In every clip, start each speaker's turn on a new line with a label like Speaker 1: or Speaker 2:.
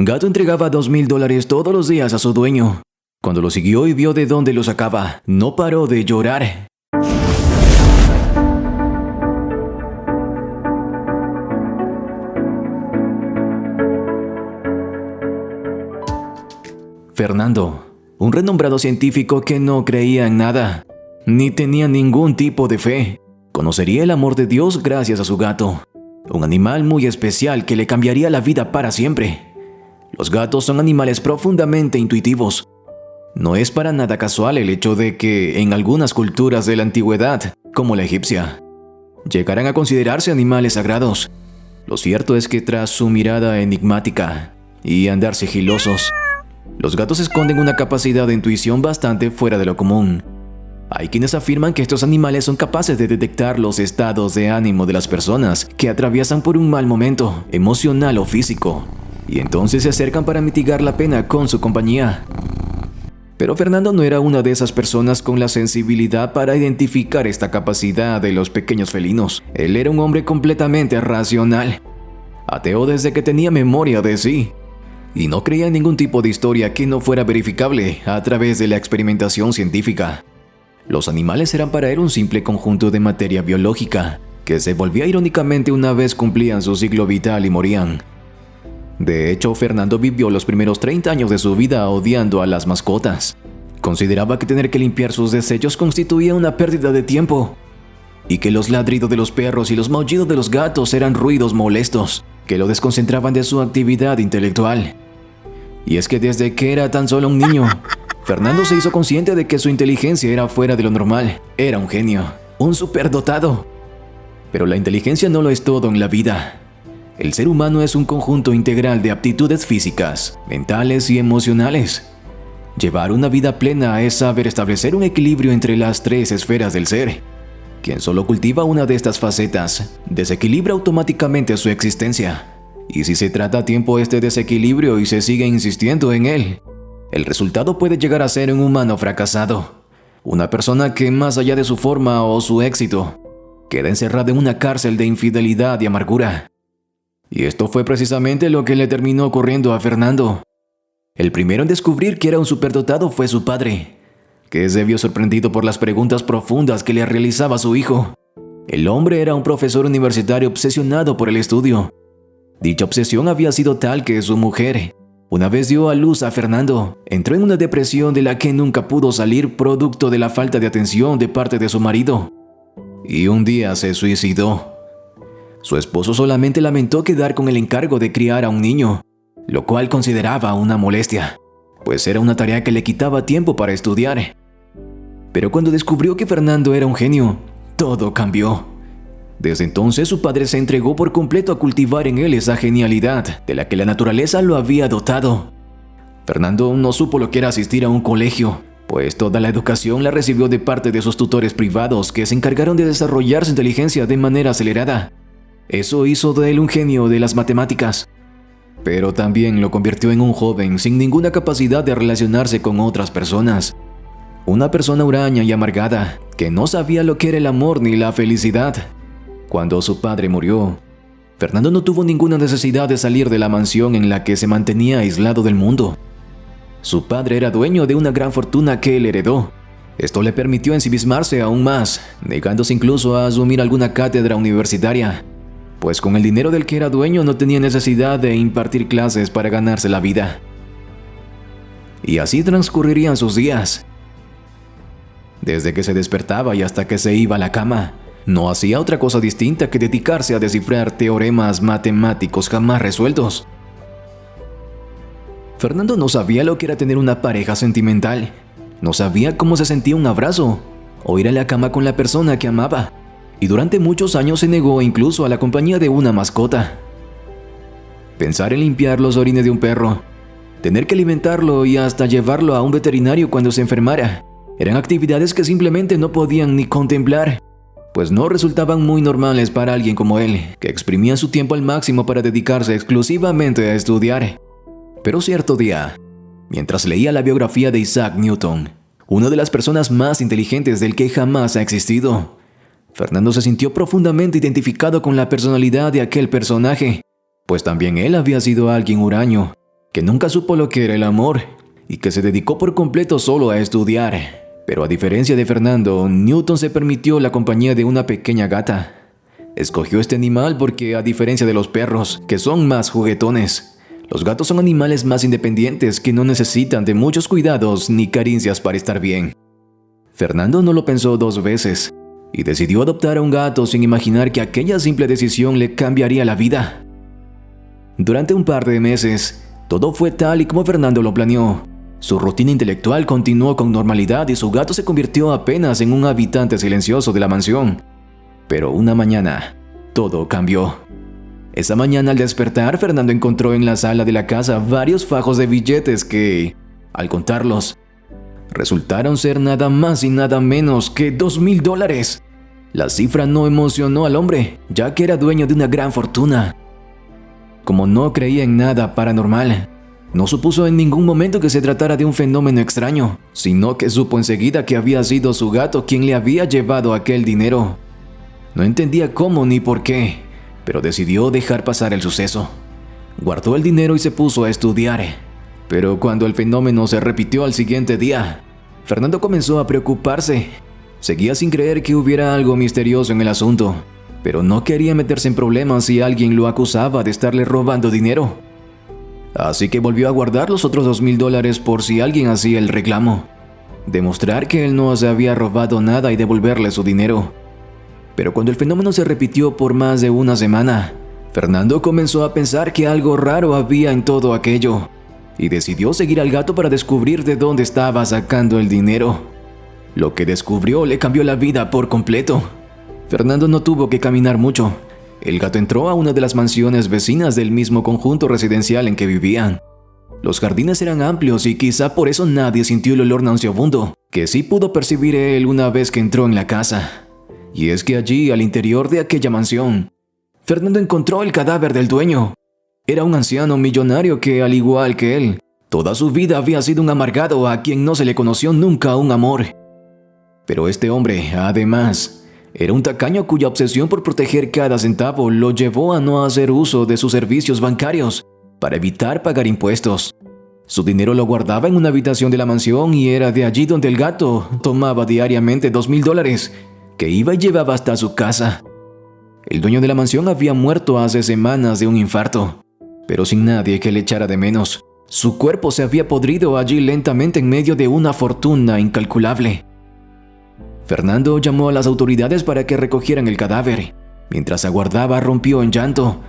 Speaker 1: Gato entregaba $2,000 todos los días a su dueño. Cuando lo siguió y vio de dónde lo sacaba, no paró de llorar. Fernando, un renombrado científico que no creía en nada, ni tenía ningún tipo de fe, conocería el amor de Dios gracias a su gato, un animal muy especial que le cambiaría la vida para siempre. Los gatos son animales profundamente intuitivos. No es para nada casual el hecho de que en algunas culturas de la antigüedad, como la egipcia, llegaran a considerarse animales sagrados. Lo cierto es que tras su mirada enigmática y andar sigilosos, los gatos esconden una capacidad de intuición bastante fuera de lo común. Hay quienes afirman que estos animales son capaces de detectar los estados de ánimo de las personas que atraviesan por un mal momento, emocional o físico, y entonces se acercan para mitigar la pena con su compañía. Pero Fernando no era una de esas personas con la sensibilidad para identificar esta capacidad de los pequeños felinos. Él era un hombre completamente racional, ateo desde que tenía memoria de sí, y no creía en ningún tipo de historia que no fuera verificable a través de la experimentación científica. Los animales eran para él un simple conjunto de materia biológica, que se volvía irónicamente una vez cumplían su ciclo vital y morían. De hecho, Fernando vivió los primeros 30 años de su vida odiando a las mascotas. Consideraba que tener que limpiar sus desechos constituía una pérdida de tiempo, y que los ladridos de los perros y los maullidos de los gatos eran ruidos molestos, que lo desconcentraban de su actividad intelectual. Y es que desde que era tan solo un niño, Fernando se hizo consciente de que su inteligencia era fuera de lo normal. Era un genio, un superdotado. Pero la inteligencia no lo es todo en la vida. El ser humano es un conjunto integral de aptitudes físicas, mentales y emocionales. Llevar una vida plena es saber establecer un equilibrio entre las tres esferas del ser. Quien solo cultiva una de estas facetas, desequilibra automáticamente su existencia. Y si se trata a tiempo este desequilibrio y se sigue insistiendo en él, el resultado puede llegar a ser un humano fracasado. Una persona que, más allá de su forma o su éxito, queda encerrada en una cárcel de infidelidad y amargura. Y esto fue precisamente lo que le terminó ocurriendo a Fernando. El primero en descubrir que era un superdotado fue su padre, que se vio sorprendido por las preguntas profundas que le realizaba su hijo. El hombre era un profesor universitario obsesionado por el estudio. Dicha obsesión había sido tal que su mujer, una vez dio a luz a Fernando, entró en una depresión de la que nunca pudo salir producto de la falta de atención de parte de su marido. Y un día se suicidó. Su esposo solamente lamentó quedar con el encargo de criar a un niño, lo cual consideraba una molestia, pues era una tarea que le quitaba tiempo para estudiar. Pero cuando descubrió que Fernando era un genio, todo cambió. Desde entonces su padre se entregó por completo a cultivar en él esa genialidad de la que la naturaleza lo había dotado. Fernando no supo lo que era asistir a un colegio, pues toda la educación la recibió de parte de sus tutores privados que se encargaron de desarrollar su inteligencia de manera acelerada. Eso hizo de él un genio de las matemáticas, pero también lo convirtió en un joven sin ninguna capacidad de relacionarse con otras personas. Una persona huraña y amargada, que no sabía lo que era el amor ni la felicidad. Cuando su padre murió, Fernando no tuvo ninguna necesidad de salir de la mansión en la que se mantenía aislado del mundo. Su padre era dueño de una gran fortuna que él heredó. Esto le permitió ensimismarse aún más, negándose incluso a asumir alguna cátedra universitaria, pues con el dinero del que era dueño no tenía necesidad de impartir clases para ganarse la vida. Y así transcurrirían sus días. Desde que se despertaba y hasta que se iba a la cama, no hacía otra cosa distinta que dedicarse a descifrar teoremas matemáticos jamás resueltos. Fernando no sabía lo que era tener una pareja sentimental, no sabía cómo se sentía un abrazo o ir a la cama con la persona que amaba, y durante muchos años se negó incluso a la compañía de una mascota. Pensar en limpiar los orines de un perro, tener que alimentarlo y hasta llevarlo a un veterinario cuando se enfermara, eran actividades que simplemente no podían ni contemplar, pues no resultaban muy normales para alguien como él, que exprimía su tiempo al máximo para dedicarse exclusivamente a estudiar. Pero cierto día, mientras leía la biografía de Isaac Newton, una de las personas más inteligentes del que jamás ha existido, Fernando se sintió profundamente identificado con la personalidad de aquel personaje, pues también él había sido alguien huraño, que nunca supo lo que era el amor y que se dedicó por completo solo a estudiar. Pero a diferencia de Fernando, Newton se permitió la compañía de una pequeña gata. Escogió este animal porque, a diferencia de los perros, que son más juguetones, los gatos son animales más independientes que no necesitan de muchos cuidados ni caricias para estar bien. Fernando no lo pensó 2 veces y decidió adoptar a un gato sin imaginar que aquella simple decisión le cambiaría la vida. Durante un par de meses, todo fue tal y como Fernando lo planeó. Su rutina intelectual continuó con normalidad y su gato se convirtió apenas en un habitante silencioso de la mansión. Pero una mañana, todo cambió. Esa mañana, al despertar, Fernando encontró en la sala de la casa varios fajos de billetes que, al contarlos, resultaron ser nada más y nada menos que $2,000. La cifra no emocionó al hombre, ya que era dueño de una gran fortuna. Como no creía en nada paranormal, no supuso en ningún momento que se tratara de un fenómeno extraño, sino que supo enseguida que había sido su gato quien le había llevado aquel dinero. No entendía cómo ni por qué, pero decidió dejar pasar el suceso. Guardó el dinero y se puso a estudiar. Pero cuando el fenómeno se repitió al siguiente día, Fernando comenzó a preocuparse. Seguía sin creer que hubiera algo misterioso en el asunto, pero no quería meterse en problemas si alguien lo acusaba de estarle robando dinero. Así que volvió a guardar los otros $2,000 por si alguien hacía el reclamo. Demostrar que él no se había robado nada y devolverle su dinero. Pero cuando el fenómeno se repitió por más de una semana, Fernando comenzó a pensar que algo raro había en todo aquello y decidió seguir al gato para descubrir de dónde estaba sacando el dinero. Lo que descubrió le cambió la vida por completo. Fernando no tuvo que caminar mucho. El gato entró a una de las mansiones vecinas del mismo conjunto residencial en que vivían. Los jardines eran amplios y quizá por eso nadie sintió el olor nauseabundo que sí pudo percibir él una vez que entró en la casa. Y es que allí, al interior de aquella mansión, Fernando encontró el cadáver del dueño. Era un anciano millonario que, al igual que él, toda su vida había sido un amargado a quien no se le conoció nunca un amor. Pero este hombre, además, era un tacaño cuya obsesión por proteger cada centavo lo llevó a no hacer uso de sus servicios bancarios para evitar pagar impuestos. Su dinero lo guardaba en una habitación de la mansión y era de allí donde el gato tomaba diariamente $2,000 que iba y llevaba hasta su casa. El dueño de la mansión había muerto hace semanas de un infarto, pero sin nadie que le echara de menos. Su cuerpo se había podrido allí lentamente en medio de una fortuna incalculable. Fernando llamó a las autoridades para que recogieran el cadáver. Mientras aguardaba, rompió en llanto.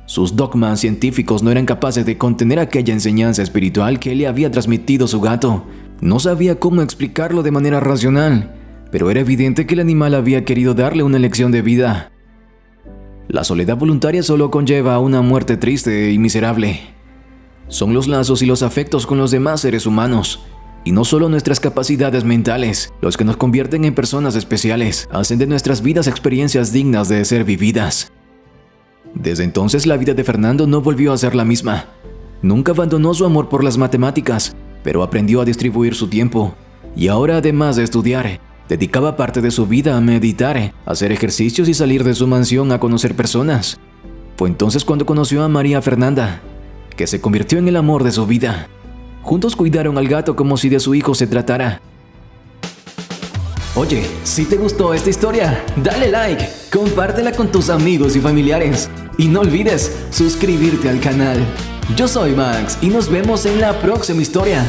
Speaker 1: Sus dogmas científicos no eran capaces de contener aquella enseñanza espiritual que le había transmitido su gato. No sabía cómo explicarlo de manera racional, pero era evidente que el animal había querido darle una lección de vida. La soledad voluntaria solo conlleva una muerte triste y miserable. Son los lazos y los afectos con los demás seres humanos, y no solo nuestras capacidades mentales, los que nos convierten en personas especiales, hacen de nuestras vidas experiencias dignas de ser vividas. Desde entonces la vida de Fernando no volvió a ser la misma. Nunca abandonó su amor por las matemáticas, pero aprendió a distribuir su tiempo, y ahora, además de estudiar, dedicaba parte de su vida a meditar, a hacer ejercicios y salir de su mansión a conocer personas. Fue entonces cuando conoció a María Fernanda, que se convirtió en el amor de su vida. Juntos cuidaron al gato como si de su hijo se tratara. Oye, si te gustó esta historia, dale like, compártela con tus amigos y familiares. Y no olvides suscribirte al canal. Yo soy Max y nos vemos en la próxima historia.